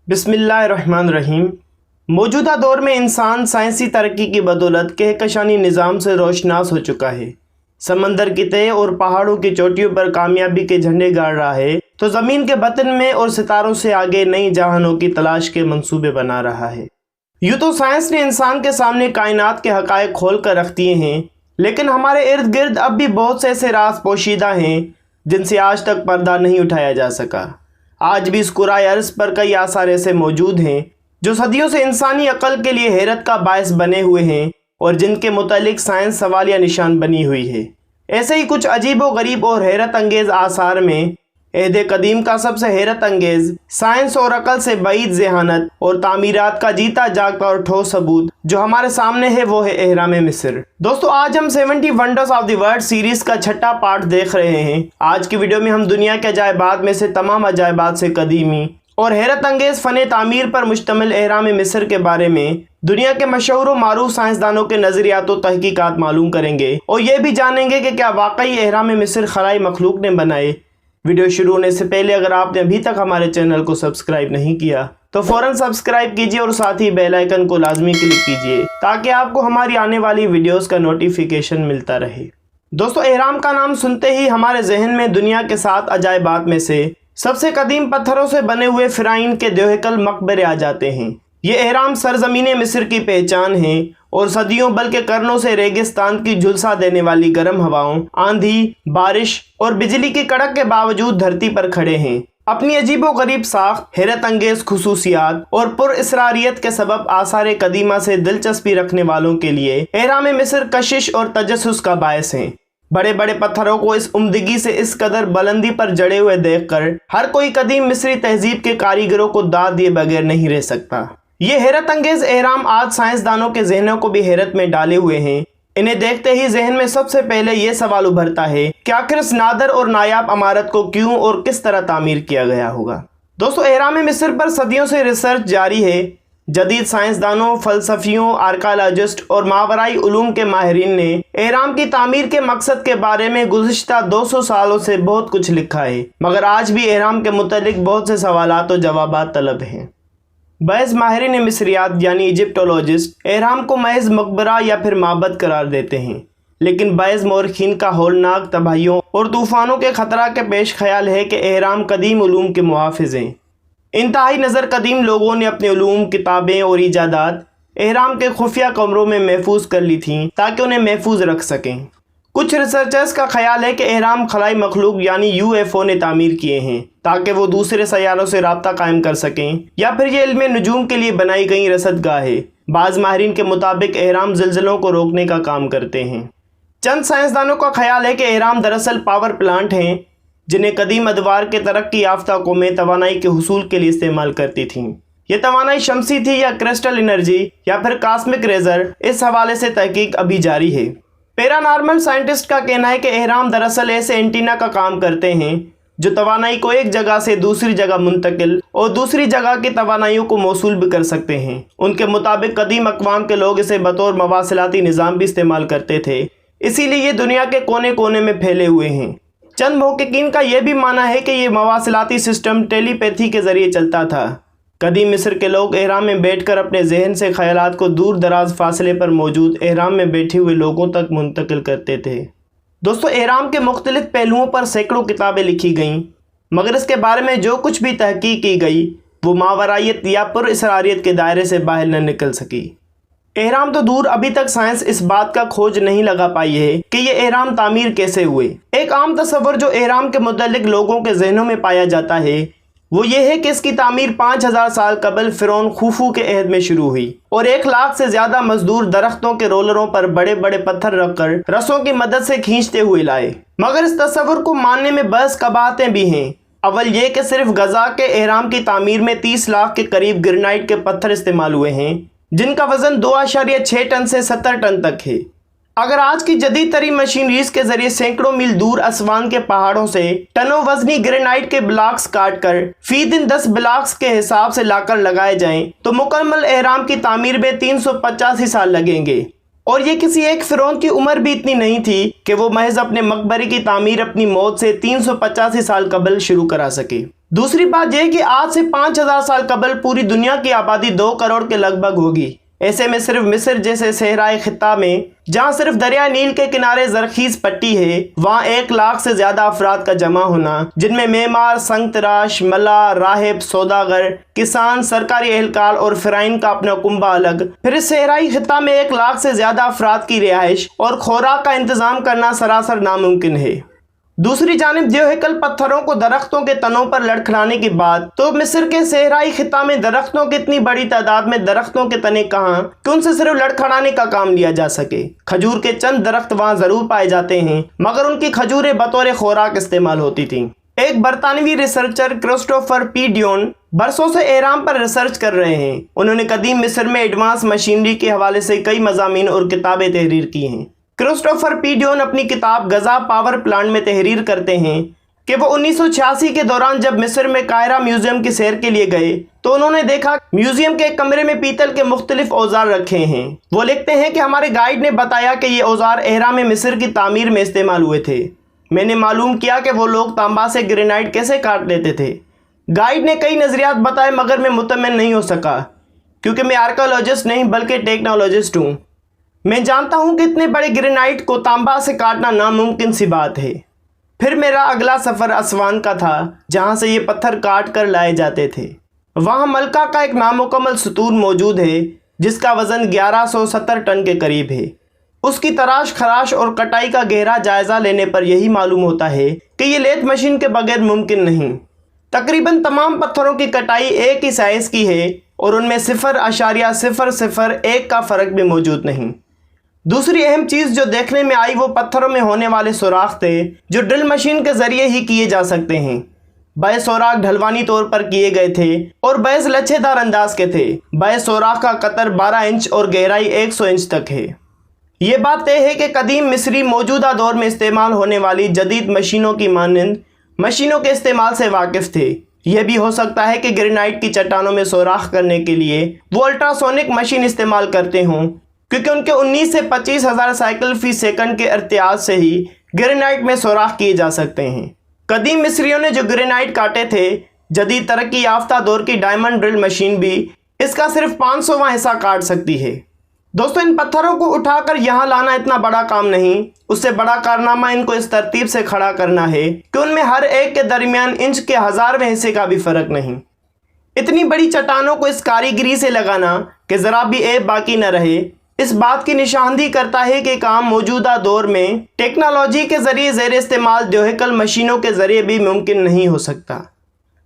बिस्मिल्लाहिर्रहमानिर्रहीम। मौजूदा दौर में इंसान साइंसी तरक्की की बदौलत कहकशानी निज़ाम से रोशनास हो चुका है। समंदर की तह और पहाड़ों की चोटियों पर कामयाबी के झंडे गाड़ रहा है, तो ज़मीन के बतन में और सितारों से आगे नई जहानों की तलाश के मंसूबे बना रहा है। यूँ तो साइंस ने इंसान के सामने कायनात के हक़ाइक़ खोल कर रख दिए हैं, लेकिन हमारे इर्द गिर्द अब भी बहुत से ऐसे राज पोशीदा हैं जिनसे आज तक पर्दा नहीं उठाया जा सका। आज भी इस कुराए अर्ज़ पर कई आसार ऐसे मौजूद हैं जो सदियों से इंसानी अक़ल के लिए हैरत का बायस बने हुए हैं और जिनके मुतालिक साइंस सवालिया निशान बनी हुई है। ऐसे ही कुछ अजीब व गरीब और हैरत अंगेज़ आसार में अहद कदीम का सबसे हैरत अंगेज़, साइंस और अक़ल से बईद ज़हानत और तामीरात का जीता जागता और ठोस सबूत जो हमारे सामने है वो है एहराम मिस्र। दोस्तों, आज हम 70 wonders of the world series का छठा पार्ट देख रहे हैं। आज की वीडियो में हम दुनिया के अजायबात में से तमाम अजायबात से कदीमी और हैरत अंगेज़ फ़न तामीर पर मुश्तमिल एहराम मिस्र के बारे में दुनिया के मशहूर व मारूफ साइंसदानों के नज़रियात व तहकीकात मालूम करेंगे और ये भी जानेंगे कि क्या वाकई एहराम मिस्र खलाई मखलूक ने बनाए। वीडियो शुरू होने से पहले अगर आपने अभी तक हमारे चैनल को सब्सक्राइब नहीं किया तो फ़ौरन सब्सक्राइब कीजिए और साथ ही बेल आइकन को लाजमी क्लिक कीजिए ताकि आपको हमारी आने वाली वीडियोस का नोटिफिकेशन मिलता रहे। दोस्तों, एहराम का नाम सुनते ही हमारे जहन में दुनिया के 7 अजायबात में से सबसे कदीम पत्थरों से बने हुए फ़िराइन के देहकल मकबरे आ जाते हैं। ये एहराम सरजमीन मिस्र की पहचान है और सदियों बल्कि करनों से रेगिस्तान की झुलसा देने वाली गर्म हवाओं, आंधी, बारिश और बिजली की कड़क के बावजूद धरती पर खड़े हैं। अपनी अजीबो गरीब साख्त, हैरत अंगेज़ खुसूसियात और पुरअसरारियत के सबब आसार कदीमा से दिलचस्पी रखने वालों के लिए एहराम मिस्र कशिश और तजस्सुस का बायस है। बड़े बड़े पत्थरों को इस उम्दगी से इस कदर बुलंदी पर जड़े हुए देखकर हर कोई कदीम मिस्री तहजीब के कारीगरों को दाद दिए बगैर नहीं रह सकता। ये हैरत अंगेज़ एहराम आज साइंसदानों के जहनों को भी हैरत में डाले हुए हैं। इन्हें देखते ही जहन में सबसे पहले ये सवाल उभरता है कि आखिर इस नादर और नायाब अमारत को क्यों और किस तरह तामीर किया गया होगा। दोस्तों, एहराम मिस्र पर सदियों से रिसर्च जारी है। जदीद साइंसदानों, फ़लसफ़ियों, आर्कियोलॉजिस्ट और मावराई उलूम के माहिरीन ने एहराम की तामीर के मकसद के बारे में गुज़िश्ता 200 सालों से बहुत कुछ लिखा है, मगर आज भी एहराम के मुतालिक बहुत से सवालात और जवाबात तलब हैं। बैज़ माहिरीन मिस्रियात यानी इजिप्टोलॉजिस्ट एहराम को महज मकबरा या फिर माबद करार देते हैं, लेकिन बैज़ मौरखीन का हौलनाक तबाहियों और तूफ़ानों के ख़तरा के पेश ख्याल है कि एहराम कदीम उलूम के मुहाफ़िज़ हैं। इंतहाई नज़र कदीम लोगों ने अपने उलूम, किताबें और ईजादात एहराम के खुफिया कमरों में महफूज कर ली थीं ताकि उन्हें महफूज रख सकें। कुछ रिसर्चर्स का ख्याल है कि एहराम खलाई मखलूक यानी UFO ने तामीर किए हैं ताकि वो दूसरे सैयारों से राब्ता कायम कर सकें, या फिर ये इल्म नजूम के लिए बनाई गई रसदगाह है। बाज़ माहिरीन के मुताबिक एहराम ज़िलज़लों को रोकने का काम करते हैं। चंद साइंसदानों का ख्याल है कि एहराम दरअसल पावर प्लांट हैं जिन्हें कदीम अदवार के तरक्की याफ्ता कौमें तवानाई के हुसूल के लिए इस्तेमाल करती थीं। ये तवानाई शमसी थी या क्रिस्टल एनर्जी या फिर कॉस्मिक रेजर, इस हवाले से तहकीक अभी जारी है। पैरानॉर्मल साइंटिस्ट का कहना है कि एहराम दरअसल ऐसे एंटीना का काम करते हैं जो तवानाई को एक जगह से दूसरी जगह मुंतकिल और दूसरी जगह की तवानाइयों को मौसूल भी कर सकते हैं। उनके मुताबिक कदीम अक़वाम के लोग इसे बतौर मवासिलाती निज़ाम भी इस्तेमाल करते थे, इसीलिए ये दुनिया के कोने कोने में फैले हुए हैं। चंद मुहक्किकीन का यह भी मानना है कि ये मवासिलाती सिस्टम टेलीपैथी के ज़रिए चलता था। कदीम मिस्र के लोग एहराम में बैठकर अपने जहन से ख्यालात को दूर दराज फासले पर मौजूद एहराम में बैठे हुए लोगों तक मुंतकिल करते थे। दोस्तों, एहराम के मुख्तलिफ पहलुओं पर सैकड़ों किताबें लिखी गईं, मगर इसके बारे में जो कुछ भी तहकीक की गई वो मावरायत या पुरअसरारियत के दायरे से बाहर न निकल सकी। एहराम तो दूर, अभी तक साइंस इस बात का खोज नहीं लगा पाई है कि ये एहराम तामीर कैसे हुए। एक आम तस्वर जो एहराम के मुतालिक लोगों के जहनों में पाया जाता है वो ये है कि इसकी तामीर 5000 साल कबल फ़िरौन खुफू के अहद में शुरू हुई और 1 लाख से ज़्यादा मजदूर दरख्तों के रोलरों पर बड़े बड़े पत्थर रखकर रस्सों की मदद से खींचते हुए लाए। मगर इस तस्वर को मानने में बस कबाहतें भी हैं। अव्वल ये कि सिर्फ गजा के एहराम की तामीर में 30 लाख के करीब ग्रेनाइट के पत्थर इस्तेमाल हुए हैं जिनका वजन 2.6 टन से 70 टन तक है। अगर आज की जदीद तरीन मशीनरीज के जरिए सैकड़ों मील दूर असवान के पहाड़ों से टनों वजनी ग्रेनाइट के ब्लॉक्स काट कर फी दिन 10 ब्लॉक्स के हिसाब से लाकर लगाए जाएं तो मुकम्मल एहराम की तामीर में 385 साल लगेंगे। और ये किसी एक फ़िरौन की उम्र भी इतनी नहीं थी कि वो महज अपने मकबरे की तामीर अपनी मौत से 385 साल कबल शुरू करा सके। दूसरी बात यह कि आज से 5000 साल कबल पूरी दुनिया की आबादी 2 करोड़ के लगभग होगी। ऐसे में सिर्फ मिस्र जैसे सहराई खित्ता में जहां सिर्फ दरिया नील के किनारे जरखीज पट्टी है, वहां 1 लाख से ज्यादा अफराद का जमा होना, जिनमें मेमार, संग तराश, मल्लाह, राहिब, सौदागर, किसान, सरकारी एहलकार और फिराइन का अपना कुंबा अलग। फिर इस सहराई खित्ता में 1 लाख से ज्यादा अफराद की रिहाइश और खुराक का इंतजाम करना सरासर नामुमकिन है। दूसरी जानिब द्योहेकल पत्थरों को दरख्तों के तनों पर लड़खड़ाने की बात, तो मिस्र के सहराई खित्ता में दरख्तों की इतनी बड़ी तादाद में दरख्तों के तने कहाँ कि उनसे सिर्फ लड़खड़ाने का काम लिया जा सके। खजूर के चंद दरख्त वहाँ जरूर पाए जाते हैं, मगर उनकी खजूरें बतौर खुराक इस्तेमाल होती थीं। एक बरतानवी रिसर्चर क्रिस्टोफर पी डियोन बरसों से एहराम पर रिसर्च कर रहे हैं। उन्होंने कदीम मिस्र में एडवांस मशीनरी के हवाले से कई मज़ामीन और किताबें तहरीर की हैं। क्रिस्टोफर पी डियोन अपनी किताब गजा पावर प्लांट में तहरीर करते हैं कि वो 1986 के दौरान जब मिस्र में कायरा म्यूजियम की सैर के लिए गए तो उन्होंने देखा म्यूजियम के एक कमरे में पीतल के मुख्तलिफ औजार रखे हैं। वो लिखते हैं कि हमारे गाइड ने बताया कि ये औजार एहराम मिस्र की तामीर में इस्तेमाल हुए थे। मैंने मालूम किया कि वो लोग तांबा से ग्रेनाइट कैसे काट लेते थे। गाइड ने कई नज़रियात बताए, मगर मैं मुतमिन नहीं हो सका क्योंकि मैं आर्कियोलॉजिस्ट नहीं बल्कि टेक्नोलॉजिस्ट हूँ। मैं जानता हूं कि इतने बड़े ग्रेनाइट को तांबा से काटना नामुमकिन सी बात है। फिर मेरा अगला सफ़र असवान का था, जहां से ये पत्थर काट कर लाए जाते थे। वहां मलका का एक नामुकम्मल सतून मौजूद है जिसका वज़न 1170 टन के करीब है। उसकी तराश खराश और कटाई का गहरा जायज़ा लेने पर यही मालूम होता है कि ये लेथ मशीन के बगैर मुमकिन नहीं। तकरीबन तमाम पत्थरों की कटाई एक ही साइज़ की है और उनमें 0.001 का फ़र्क भी मौजूद नहीं। दूसरी अहम चीज़ जो देखने में आई वो पत्थरों में होने वाले सुराख थे जो ड्रिल मशीन के ज़रिए ही किए जा सकते हैं। बड़े सुराख ढलवानी तौर पर किए गए थे और बैस लच्छेदार अंदाज के थे। बड़े सुराख का कतर 12 इंच और गहराई 100 इंच तक है। ये बात तय है कि कदीम मिस्री मौजूदा दौर में इस्तेमाल होने वाली जदीद मशीनों की मानंद मशीनों के इस्तेमाल से वाकिफ़ थे। यह भी हो सकता है कि ग्रेनाइट की चट्टानों में सुराख करने के लिए वो अल्ट्रासोनिक मशीन इस्तेमाल करते हों, क्योंकि उनके 19 से 25 हज़ार साइकिल फी सेकंड के इर्तियाज से ही ग्रेनाइट में सुराख किए जा सकते हैं। कदीम मिस्रियों ने जो ग्रेनाइट काटे थे, जदीद तरक्की याफ्ता दौर की डायमंड ड्रिल मशीन भी इसका सिर्फ 500वां हिस्सा काट सकती है। दोस्तों, इन पत्थरों को उठाकर यहाँ लाना इतना बड़ा काम नहीं, उससे बड़ा कारनामा इनको इस तरतीब से खड़ा करना है कि उनमें हर एक के दरमियान इंच के 1000वें हिस्से का भी फ़र्क नहीं। इतनी बड़ी चट्टानों को इस कारीगरी से लगाना कि ज़रा भी ऐब बाकी न रहे, इस बात की निशानदही करता है कि काम मौजूदा दौर में टेक्नोलॉजी के ज़रिए ज़ेर इस्तेमाल द्योहेकल मशीनों के ज़रिए भी मुमकिन नहीं हो सकता।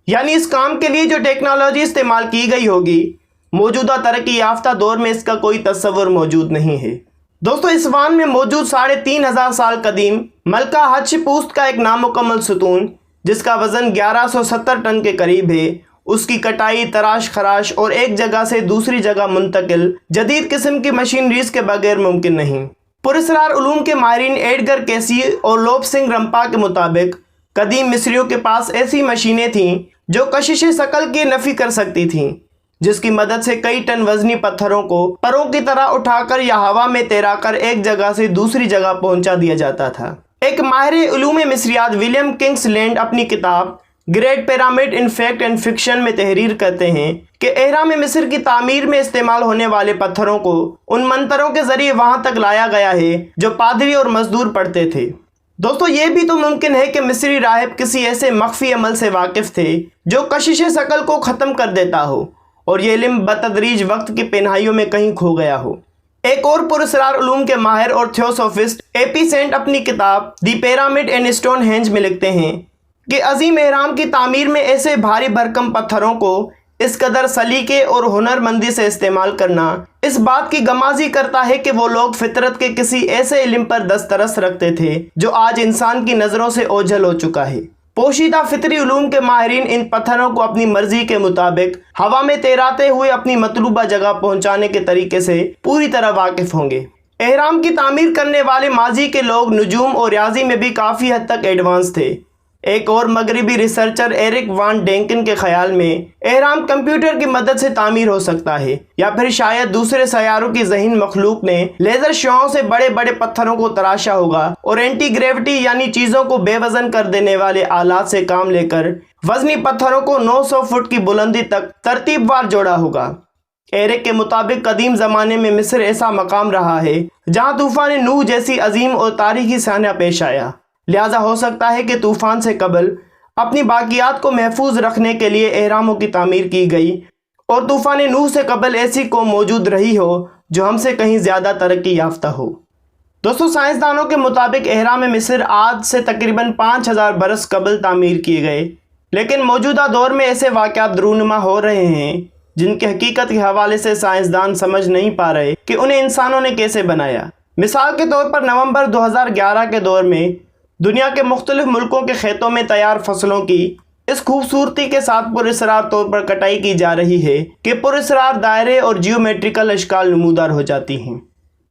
यानी इस काम के लिए जो टेक्नोलॉजी इस्तेमाल की गई होगी, मौजूदा तरक्की याफ्ता दौर में इसका कोई तस्वुर मौजूद नहीं है। दोस्तों, इसवान में मौजूद 3500 साल कदीम मलका हत्शपुस्त का एक नामुकम्मल सतून जिसका वज़न 1170 टन के करीब है, उसकी कटाई, तराश खराश और एक जगह से दूसरी जगह मुंतकिल जदीद किस्म की मशीनरीज के बगैर मुमकिन नहीं। पुरस्रार उलूम के माहिरीन एडगर कैसी और लोब सिंह रंपा के मुताबिक कदीम मिस्रियों के पास ऐसी मशीनें थीं जो कशिश शकल की नफ़ी कर सकती थीं, जिसकी मदद से कई टन वजनी पत्थरों को परों की तरह उठाकर या हवा में तैराकर एक जगह से दूसरी जगह पहुंचा दिया जाता था। एक माहिर उलूम मिस्रियात विलियम किंग्सलैंड अपनी किताब great pyramid in fact and fiction में तहरीर करते हैं कि एहराम मिस्र की तामीर में इस्तेमाल होने वाले पत्थरों को उन मंतरों के जरिए वहां तक लाया गया है जो पादरी और मजदूर पढ़ते थे। दोस्तों, ये भी तो मुमकिन है कि मिस्री राहिब किसी ऐसे मख्फी अमल से वाकिफ़ थे जो कशिश शकल को ख़त्म कर देता हो और ये इल्म बतदरीज वक्त की पेनहाइयों में कहीं खो गया हो। एक और पुरस्रार उलूम के माहिर और थियोसोफिस्ट ए.पी. सेंट अपनी किताब दी पिरामिड एंड स्टोनहेंज में लिखते हैं कि अजीम एहराम की तामीर में ऐसे भारी भरकम पत्थरों को इस कदर सलीके और हुनरमंदी से इस्तेमाल करना इस बात की गमाजी करता है कि वो लोग फितरत के किसी ऐसे इल्म पर दस्तरस रखते थे जो आज इंसान की नज़रों से ओझल हो चुका है। पोशीदा फितरी उलूम के माहिरीन इन पत्थरों को अपनी मर्जी के मुताबिक हवा में तैराते हुए अपनी मतलूबा जगह पहुंचाने के तरीके से पूरी तरह वाकिफ़ होंगे। एहराम की तामीर करने वाले माजी के लोग नुजूम और रियाजी में भी काफ़ी हद तक एडवांस थे। एक और मगरबी रिसर्चर एरिक वान डेंकिन के ख्याल में एहराम कंप्यूटर की मदद से तामीर हो सकता है, या फिर शायद दूसरे सैयारों की ज़हीन मखलूक ने लेज़र शुआओं से बड़े बड़े पत्थरों को तराशा होगा और एंटी ग्रेविटी यानी चीज़ों को बेवजन कर देने वाले आलात से काम लेकर वजनी पत्थरों को 900 फुट की बुलंदी तक तरतीबवार जोड़ा होगा। एरिक के मुताबिक कदीम ज़माने में मिस्र ऐसा मकाम रहा है जहां तूफ़ान नूह जैसी अजीम और तारीखी सान्या पेश आया। लिहाजा हो सकता है कि तूफ़ान से कबल अपनी बाकियात को महफूज रखने के लिए एहरामों की तामीर की गई और तूफ़ान नूह से कबल ऐसी कौम मौजूद रही हो जो हमसे कहीं ज़्यादा तरक्की याफ्ता हो। दोस्तों, साइंसदानों के मुताबिक एहराम मिस्र आज से तकरीबन 5000 बरस कबल तामीर किए गए, लेकिन मौजूदा दौर में ऐसे वाक़यात रूनुमा हो रहे हैं जिनकी हकीकत के हवाले से साइंसदान समझ नहीं पा रहे कि उन्हें इंसानों ने कैसे बनाया। मिसाल के तौर पर नवंबर 2011 के दौर में दुनिया के मुख्तलिफ मुल्कों के खेतों में तैयार फसलों की इस खूबसूरती के साथ पुरअसरार तौर पर कटाई की जा रही है कि पुरअसरार दायरे और जियोमेट्रिकल अशकाल नमूदार हो जाती हैं।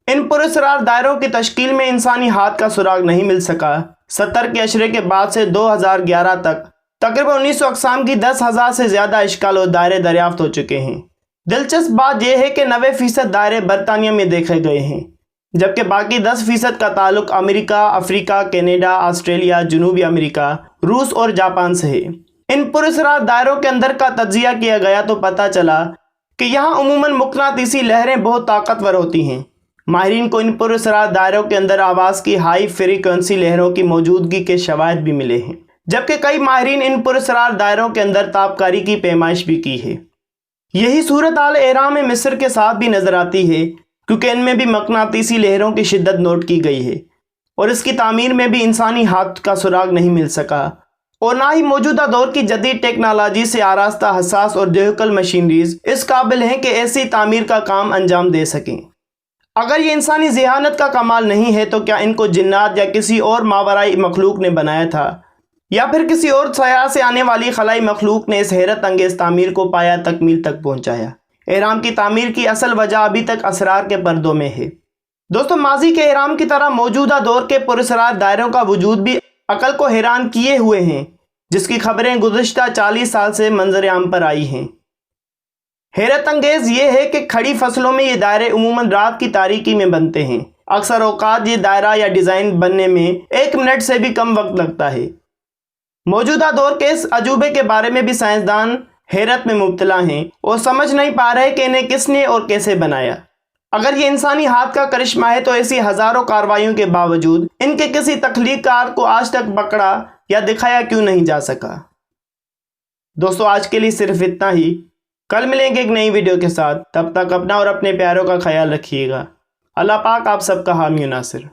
इन पुरअसरार दायरों की तश्कील में इंसानी हाथ का सुराग नहीं मिल सका। 70 के अशरे के बाद से 2011 तक तकरीबन 1900 अक़साम की 10,000 से ज़्यादा अशकाल और दायरे दरियाफ्त हो चुके हैं। दिलचस्प बात यह है कि 90% दायरे बरतानिया में देखे गए हैं, जबकि बाकी 10% का ताल्लुक अमेरिका, अफ्रीका, कनाडा, ऑस्ट्रेलिया, जनूबी अमेरिका, रूस और जापान से है। इन पुरअसरार दायरों के अंदर का तज्जिया किया गया तो पता चला कि यहाँ उमूमन मुक़नातीसी लहरें बहुत ताकतवर होती हैं। माहिरीन को इन पुरअसरार दायरों के अंदर आवाज़ की हाई फ्रीक्वेंसी लहरों की मौजूदगी के शवाहिद भी मिले हैं, जबकि कई माहिरीन इन पुरअसरार दायरों के अंदर ताबकारी की पैमाइश भी की है। यही सूरत हाल एहराम मिस्र के साथ भी नज़र आती है, क्योंकि इनमें भी मक़नातीसी लहरों की शिद्दत नोट की गई है और इसकी तामीर में भी इंसानी हाथ का सुराग नहीं मिल सका और ना ही मौजूदा दौर की जदीद टेक्नोलॉजी से आरास्ता हसास और डिजिटल मशीनरीज इस काबिल हैं कि ऐसी तामीर का काम अंजाम दे सकें। अगर ये इंसानी ज़हानत का कमाल नहीं है तो क्या इनको जिन्नात या किसी और मावराई मखलूक ने बनाया था, या फिर किसी और सयाह से आने वाली खलाई मखलूक ने इस हैरत अंगेज़ तामीर को पाया तकमील तक पहुँचाया। एहराम की तामीर की असल वजह अभी तक असरार के पर्दों में है। दोस्तों, माजी के एहराम की तरह मौजूदा दौर के पुरअसरार दायरों का वजूद भी अकल को हैरान किए हुए हैं, जिसकी खबरें गुज़िश्ता 40 साल से मंजर आम पर आई हैं। हैरत अंगेज़ ये है कि खड़ी फसलों में ये दायरे उमूमन रात की तारीकी में बनते हैं। अक्सर औकात ये दायरा या डिज़ाइन बनने में 1 मिनट से भी कम वक्त लगता है। मौजूदा दौर के इस अजूबे के बारे में भी साइंसदान हैरत में मुब्तला हैं और समझ नहीं पा रहे कि इन्हें किसने और कैसे बनाया। अगर ये इंसानी हाथ का करिश्मा है तो ऐसी हज़ारों कार्रवाइयों के बावजूद इनके किसी तख्लीक़कार को आज तक पकड़ा या दिखाया क्यों नहीं जा सका। दोस्तों, आज के लिए सिर्फ इतना ही। कल मिलेंगे एक नई वीडियो के साथ। तब तक अपना और अपने प्यारों का ख्याल रखिएगा। अल्लाह पाक आप सबका हामी नासिर।